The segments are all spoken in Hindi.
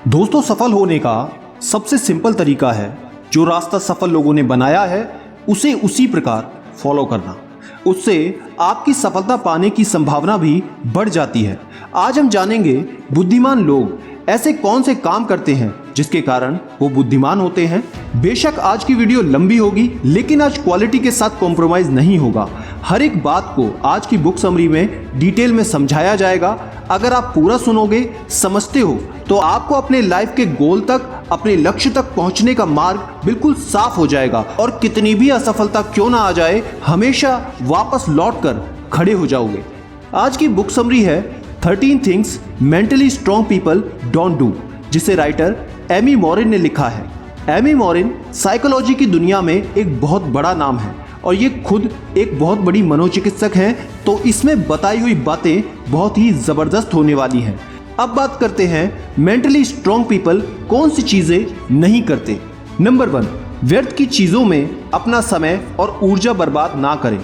दोस्तों, सफल होने का सबसे सिंपल तरीका है, जो रास्ता सफल लोगों ने बनाया है उसे उसी प्रकार फॉलो करना। उससे आपकी सफलता पाने की संभावना भी बढ़ जाती है। आज हम जानेंगे बुद्धिमान लोग ऐसे कौन से काम करते हैं जिसके कारण वो बुद्धिमान होते हैं। बेशक आज की वीडियो लंबी होगी, लेकिन आज क्वालिटी के साथ कॉम्प्रोमाइज नहीं होगा। हर एक बात को आज की बुक समरी में डिटेल में समझाया जाएगा। अगर आप पूरा सुनोगे, समझते हो, तो आपको अपने लाइफ के गोल तक, अपने लक्ष्य तक पहुंचने का मार्ग बिल्कुल साफ हो जाएगा और कितनी भी असफलता क्यों ना आ जाए, हमेशा वापस लौटकर खड़े हो जाओगे। आज की बुक समरी है 13 things mentally strong people don't do, जिसे राइटर एमी मॉरिन ने लिखा है। एमी मॉरिन साइकोलॉजी की दुनिया में एक बहुत बड़ा नाम है और ये खुद एक बहुत बड़ी मनोचिकित्सक हैं, तो इसमें बताई हुई बातें बहुत ही ज़बरदस्त होने वाली हैं। अब बात करते हैं मेंटली स्ट्रॉन्ग पीपल कौन सी चीज़ें नहीं करते। नंबर 1, व्यर्थ की चीज़ों में अपना समय और ऊर्जा बर्बाद ना करें।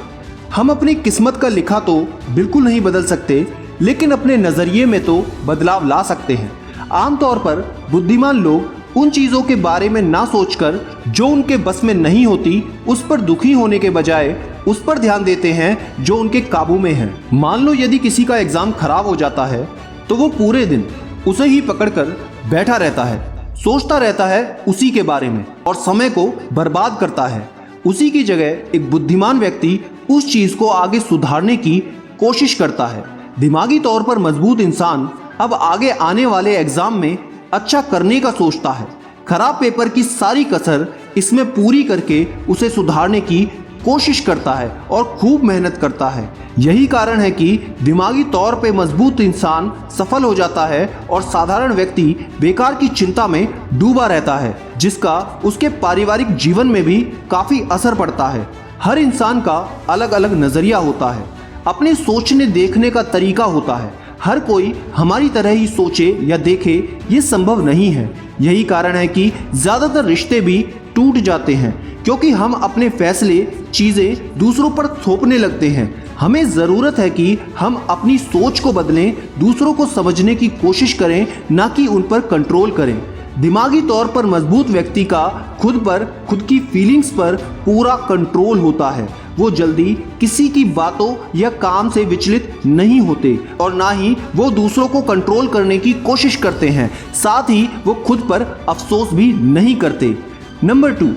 हम अपनी किस्मत का लिखा तो बिल्कुल नहीं बदल सकते, लेकिन अपने नज़रिए में तो बदलाव ला सकते हैं। आमतौर पर बुद्धिमान लोग उन चीज़ों के बारे में ना सोचकर जो उनके बस में नहीं होती, उस पर दुखी होने के बजाय उस पर ध्यान देते हैं जो उनके काबू में है। मान लो यदि किसी का एग्ज़ाम खराब हो जाता है तो वो पूरे दिन उसे ही पकड़कर बैठा रहता है, सोचता रहता है उसी के बारे में और समय को बर्बाद करता है। उसी की जगह एक बुद्धिमान व्यक्ति उस चीज़ को आगे सुधारने की कोशिश करता है। दिमागी तौर पर मजबूत इंसान अब आगे आने वाले एग्ज़ाम में अच्छा करने का सोचता है। खराब पेपर की सारी कसर इसमें पूरी करके उसे सुधारने की कोशिश करता है और खूब मेहनत करता है। यही कारण है कि दिमागी तौर पे मजबूत इंसान सफल हो जाता है और साधारण व्यक्ति बेकार की चिंता में डूबा रहता है, जिसका उसके पारिवारिक जीवन में भी काफ़ी असर पड़ता है। हर इंसान का अलग अलग नज़रिया होता है, अपने सोचने देखने का तरीका होता है। हर कोई हमारी तरह ही सोचे या देखे, ये संभव नहीं है। यही कारण है कि ज़्यादातर रिश्ते भी टूट जाते हैं, क्योंकि हम अपने फैसले, चीज़ें दूसरों पर थोपने लगते हैं। हमें ज़रूरत है कि हम अपनी सोच को बदलें, दूसरों को समझने की कोशिश करें, ना कि उन पर कंट्रोल करें। दिमागी तौर पर मजबूत व्यक्ति का खुद की फीलिंग्स पर पूरा कंट्रोल होता है। वो जल्दी किसी की बातों या काम से विचलित नहीं होते और ना ही वो दूसरों को कंट्रोल करने की कोशिश करते हैं। साथ ही वो खुद पर अफसोस भी नहीं करते। नंबर 2,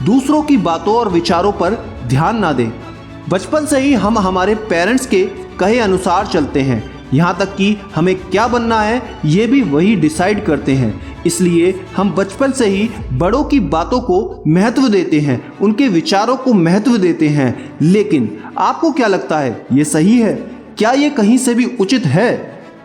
दूसरों की बातों और विचारों पर ध्यान ना दें। बचपन से ही हम हमारे पेरेंट्स के कहे अनुसार चलते हैं, यहाँ तक कि हमें क्या बनना है ये भी वही डिसाइड करते हैं। इसलिए हम बचपन से ही बड़ों की बातों को महत्व देते हैं, उनके विचारों को महत्व देते हैं। लेकिन आपको क्या लगता है, ये सही है? क्या ये कहीं से भी उचित है?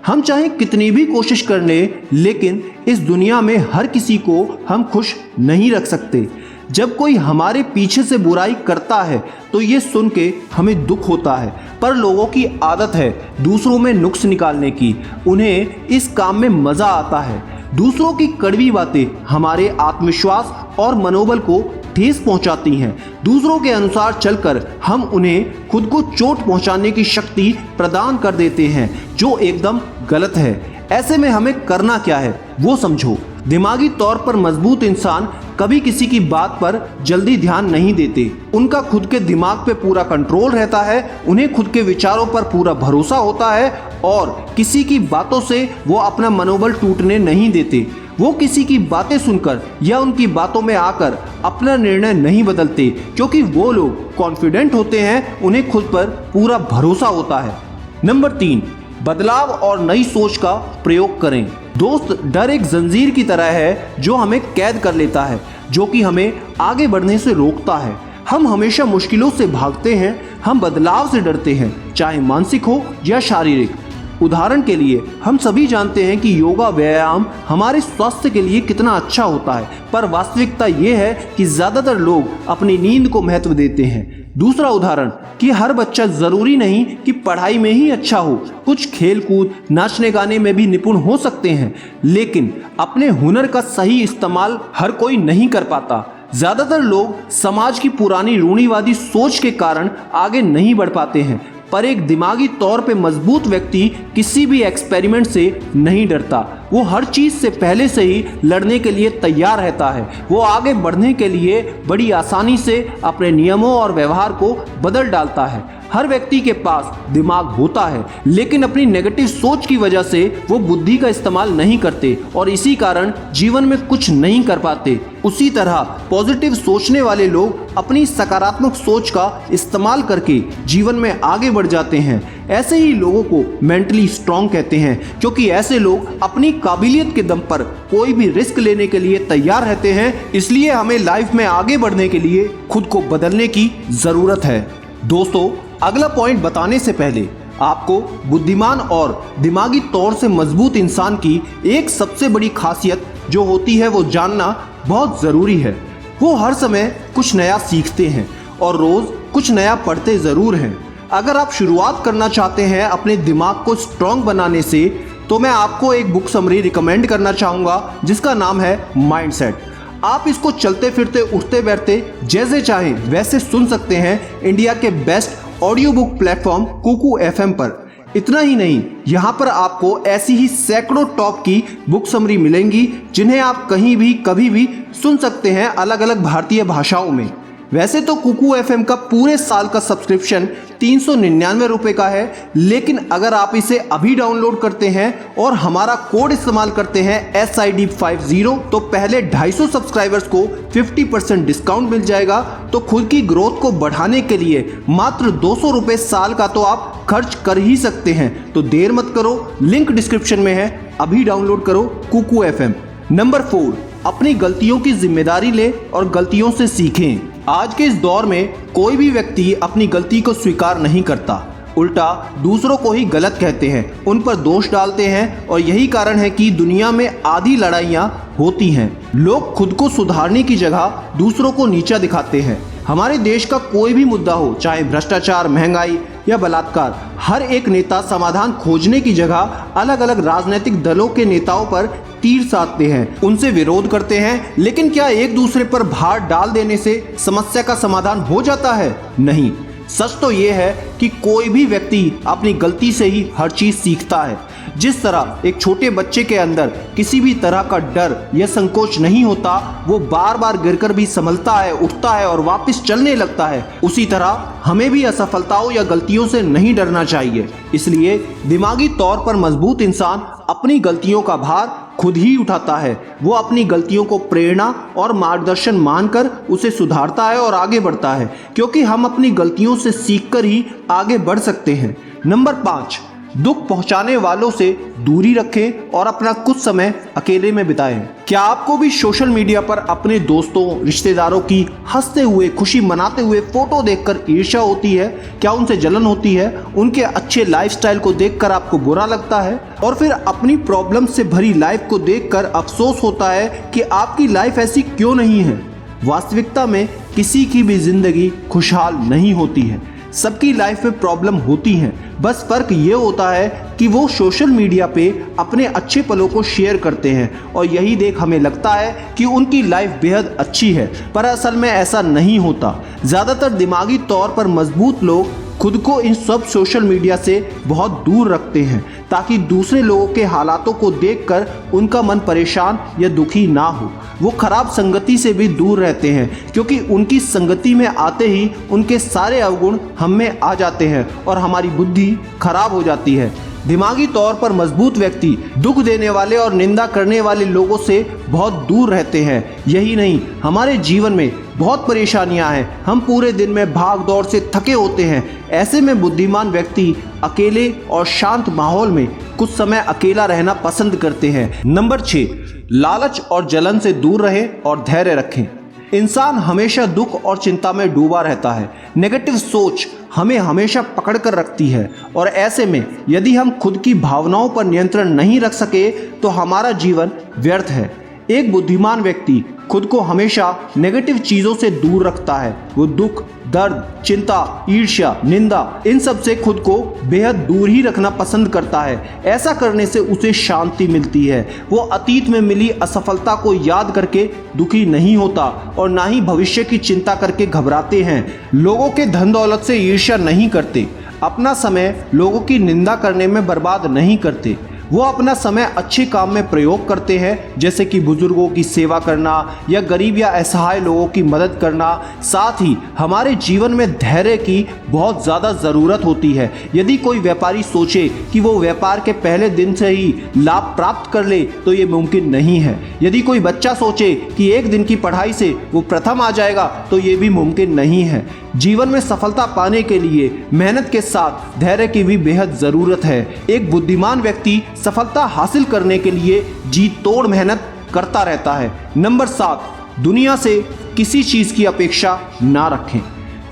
हम चाहे कितनी भी कोशिश कर लें, लेकिन इस दुनिया में हर किसी को हम खुश नहीं रख सकते। जब कोई हमारे पीछे से बुराई करता है तो ये सुन के हमें दुख होता है, पर लोगों की आदत है दूसरों में नुक्स निकालने की। उन्हें इस काम में मज़ा आता है। दूसरों की कड़वी बातें हमारे आत्मविश्वास और मनोबल को ठेस पहुंचाती हैं। दूसरों के अनुसार चलकर हम उन्हें खुद को चोट पहुंचाने की शक्ति प्रदान कर देते हैं, जो एकदम गलत है। ऐसे में हमें करना क्या है वो समझो। दिमागी तौर पर मजबूत इंसान कभी किसी की बात पर जल्दी ध्यान नहीं देते। उनका खुद के दिमाग पे पूरा कंट्रोल रहता है, उन्हें खुद के विचारों पर पूरा भरोसा होता है और किसी की बातों से वो अपना मनोबल टूटने नहीं देते। वो किसी की बातें सुनकर या उनकी बातों में आकर अपना निर्णय नहीं बदलते, क्योंकि वो लोग कॉन्फिडेंट होते हैं, उन्हें खुद पर पूरा भरोसा होता है। नंबर 3, बदलाव और नई सोच का प्रयोग करें। दोस्त, डर एक जंजीर की तरह है जो हमें कैद कर लेता है, जो कि हमें आगे बढ़ने से रोकता है। हम हमेशा मुश्किलों से भागते हैं, हम बदलाव से डरते हैं, चाहे मानसिक हो या शारीरिक। उदाहरण के लिए हम सभी जानते हैं कि योगा व्यायाम हमारे स्वास्थ्य के लिए कितना अच्छा होता है, पर वास्तविकता ये है कि ज़्यादातर लोग अपनी नींद को महत्व देते हैं। दूसरा उदाहरण कि हर बच्चा ज़रूरी नहीं कि पढ़ाई में ही अच्छा हो, कुछ खेल कूद, नाचने गाने में भी निपुण हो सकते हैं, लेकिन अपने हुनर का सही इस्तेमाल हर कोई नहीं कर पाता। ज़्यादातर लोग समाज की पुरानी रूढ़िवादी सोच के कारण आगे नहीं बढ़ पाते हैं, पर एक दिमागी तौर पे मजबूत व्यक्ति किसी भी एक्सपेरिमेंट से नहीं डरता। वो हर चीज से पहले से ही लड़ने के लिए तैयार रहता है। वो आगे बढ़ने के लिए बड़ी आसानी से अपने नियमों और व्यवहार को बदल डालता है। हर व्यक्ति के पास दिमाग होता है, लेकिन अपनी नेगेटिव सोच की वजह से वो बुद्धि का इस्तेमाल नहीं करते और इसी कारण जीवन में कुछ नहीं कर पाते। उसी तरह पॉजिटिव सोचने वाले लोग अपनी सकारात्मक सोच का इस्तेमाल करके जीवन में आगे बढ़ जाते हैं। ऐसे ही लोगों को मेंटली स्ट्रांग कहते हैं, क्योंकि ऐसे लोग अपनी काबिलियत के दम पर कोई भी रिस्क लेने के लिए तैयार रहते हैं। इसलिए हमें लाइफ में आगे बढ़ने के लिए खुद को बदलने की जरूरत है। दोस्तों, अगला पॉइंट बताने से पहले आपको बुद्धिमान और दिमागी तौर से मजबूत इंसान की एक सबसे बड़ी खासियत जो होती है वो जानना बहुत ज़रूरी है। वो हर समय कुछ नया सीखते हैं और रोज़ कुछ नया पढ़ते ज़रूर हैं। अगर आप शुरुआत करना चाहते हैं अपने दिमाग को स्ट्रॉन्ग बनाने से, तो मैं आपको एक बुक समरी रिकमेंड करना चाहूँगा जिसका नाम है माइंडसेट। आप इसको चलते फिरते उठते बैठते जैसे चाहें वैसे सुन सकते हैं इंडिया के best audio book platform Kuku FM पर। इतना ही नहीं, यहाँ पर आपको ऐसी ही सैकड़ों टॉप की बुक समरी मिलेंगी जिन्हें आप कहीं भी कभी भी सुन सकते हैं अलग अलग भारतीय भाषाओं में। वैसे तो कुकू एफएम का पूरे साल का सब्सक्रिप्शन 399 रुपये का है, लेकिन अगर आप इसे अभी डाउनलोड करते हैं और हमारा कोड इस्तेमाल करते हैं SID50, तो पहले 250 सब्सक्राइबर्स को 50% डिस्काउंट मिल जाएगा। तो खुद की ग्रोथ को बढ़ाने के लिए मात्र 200 रुपये साल का तो आप खर्च कर ही सकते हैं। तो देर मत करो, लिंक डिस्क्रिप्शन में है, अभी डाउनलोड करो कुकू एफएम। नंबर 4, अपनी गलतियों की जिम्मेदारी ले और गलतियों से सीखें। आज के इस दौर में कोई भी व्यक्ति अपनी गलती को स्वीकार नहीं करता, उल्टा दूसरों को ही गलत कहते हैं, उन पर दोष डालते हैं और यही कारण है कि दुनिया में आधी लड़ाइयाँ होती हैं। लोग खुद को सुधारने की जगह दूसरों को नीचा दिखाते हैं। हमारे देश का कोई भी मुद्दा हो, चाहे भ्रष्टाचार, महंगाई या बलात्कार, हर एक नेता समाधान खोजने की जगह अलग अलग राजनीतिक दलों के नेताओं पर तीर साधते हैं, उनसे विरोध करते हैं। लेकिन क्या एक दूसरे पर भार डाल देने से समस्या का समाधान हो जाता है? नहीं। सच तो ये है कि कोई भी व्यक्ति अपनी गलती से ही हर चीज सीखता है। जिस तरह एक छोटे बच्चे के अंदर किसी भी तरह का डर या संकोच नहीं होता, वो बार बार गिरकर भी संभलता है, उठता है और वापस चलने लगता है, उसी तरह हमें भी असफलताओं या गलतियों से नहीं डरना चाहिए। इसलिए दिमागी तौर पर मजबूत इंसान अपनी गलतियों का भार खुद ही उठाता है। वो अपनी गलतियों को प्रेरणा और मार्गदर्शन मानकर उसे सुधारता है और आगे बढ़ता है, क्योंकि हम अपनी गलतियों से सीखकर ही आगे बढ़ सकते हैं। नंबर 5, दुख पहुंचाने वालों से दूरी रखें और अपना कुछ समय अकेले में बिताएं। क्या आपको भी सोशल मीडिया पर अपने दोस्तों, रिश्तेदारों की हंसते हुए, खुशी मनाते हुए फोटो देखकर ईर्ष्या होती है? क्या उनसे जलन होती है? उनके अच्छे लाइफस्टाइल को देखकर आपको बुरा लगता है? और फिर अपनी प्रॉब्लम से भरी लाइफ को देखकर अफसोस होता है कि आपकी लाइफ ऐसी क्यों नहीं है? वास्तविकता में किसी की भी जिंदगी खुशहाल नहीं होती है। सबकी लाइफ में प्रॉब्लम होती हैं, बस फर्क ये होता है कि वो सोशल मीडिया पे अपने अच्छे पलों को शेयर करते हैं और यही देख हमें लगता है कि उनकी लाइफ बेहद अच्छी है, पर असल में ऐसा नहीं होता। ज़्यादातर दिमागी तौर पर मजबूत लोग खुद को इन सब सोशल मीडिया से बहुत दूर रखते हैं, ताकि दूसरे लोगों के हालातों को देखकर उनका मन परेशान या दुखी ना हो। वो खराब संगति से भी दूर रहते हैं, क्योंकि उनकी संगति में आते ही उनके सारे अवगुण हम में आ जाते हैं और हमारी बुद्धि खराब हो जाती है। दिमागी तौर पर मजबूत व्यक्ति दुख देने वाले और निंदा करने वाले लोगों से बहुत दूर रहते हैं। यही नहीं, हमारे जीवन में बहुत परेशानियां हैं, हम पूरे दिन में भाग दौड़ से थके होते हैं। ऐसे में बुद्धिमान व्यक्ति अकेले और शांत माहौल में कुछ समय अकेला रहना पसंद करते हैं। नंबर 6, लालच और जलन से दूर रहें और धैर्य रखें। इंसान हमेशा दुख और चिंता में डूबा रहता है। नेगेटिव सोच हमें हमेशा पकड़ कर रखती है और ऐसे में यदि हम खुद की भावनाओं पर नियंत्रण नहीं रख सके तो हमारा जीवन व्यर्थ है। एक बुद्धिमान व्यक्ति खुद को हमेशा नेगेटिव चीज़ों से दूर रखता है। वो दुख, दर्द, चिंता, ईर्ष्या, निंदा, इन सब से खुद को बेहद दूर ही रखना पसंद करता है। ऐसा करने से उसे शांति मिलती है। वो अतीत में मिली असफलता को याद करके दुखी नहीं होता और ना ही भविष्य की चिंता करके घबराते हैं। लोगों के धन दौलत से ईर्ष्या नहीं करते। अपना समय लोगों की निंदा करने में बर्बाद नहीं करते। वो अपना समय अच्छे काम में प्रयोग करते हैं, जैसे कि बुजुर्गों की सेवा करना या गरीब या असहाय लोगों की मदद करना। साथ ही हमारे जीवन में धैर्य की बहुत ज़्यादा ज़रूरत होती है। यदि कोई व्यापारी सोचे कि वो व्यापार के पहले दिन से ही लाभ प्राप्त कर ले तो ये मुमकिन नहीं है। यदि कोई बच्चा सोचे कि एक दिन की पढ़ाई से वो प्रथम आ जाएगा तो ये भी मुमकिन नहीं है। जीवन में सफलता पाने के लिए मेहनत के साथ धैर्य की भी बेहद ज़रूरत है। एक बुद्धिमान व्यक्ति सफलता हासिल करने के लिए जी तोड़ मेहनत करता रहता है। नंबर 7, दुनिया से किसी चीज़ की अपेक्षा ना रखें।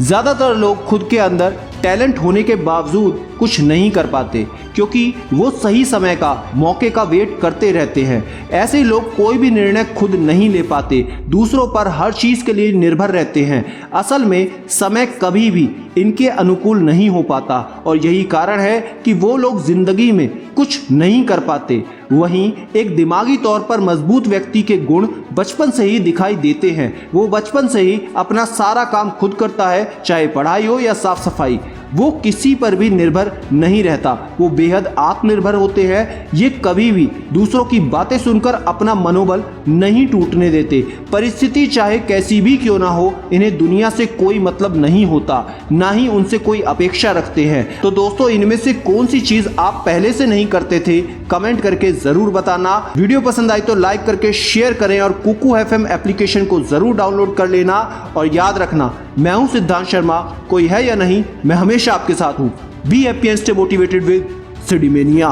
ज़्यादातर लोग खुद के अंदर टैलेंट होने के बावजूद कुछ नहीं कर पाते, क्योंकि वो सही समय का, मौके का वेट करते रहते हैं। ऐसे लोग कोई भी निर्णय खुद नहीं ले पाते, दूसरों पर हर चीज़ के लिए निर्भर रहते हैं। असल में समय कभी भी इनके अनुकूल नहीं हो पाता और यही कारण है कि वो लोग जिंदगी में कुछ नहीं कर पाते। वहीं एक दिमागी तौर पर मजबूत व्यक्ति के गुण बचपन से ही दिखाई देते हैं। वो बचपन से ही अपना सारा काम खुद करता है, चाहे पढ़ाई हो या साफ सफाई। वो किसी पर भी निर्भर नहीं रहता, वो बेहद आत्मनिर्भर होते हैं। ये कभी भी दूसरों की बातें सुनकर अपना मनोबल नहीं टूटने देते। परिस्थिति चाहे कैसी भी क्यों ना हो, इन्हें दुनिया से कोई मतलब नहीं होता, ना ही उनसे कोई अपेक्षा रखते हैं। तो दोस्तों, इनमें से कौन सी चीज़ आप पहले से नहीं करते थे, कमेंट करके ज़रूर बताना। वीडियो पसंद आई तो लाइक करके शेयर करें और कुकू FM एप्लीकेशन को ज़रूर डाउनलोड कर लेना। और याद रखना, मैं हूं सिद्धांत शर्मा, कोई है या नहीं, मैं हमेशा आपके साथ हूं। Be happy and stay motivated with सिडीमेनिया।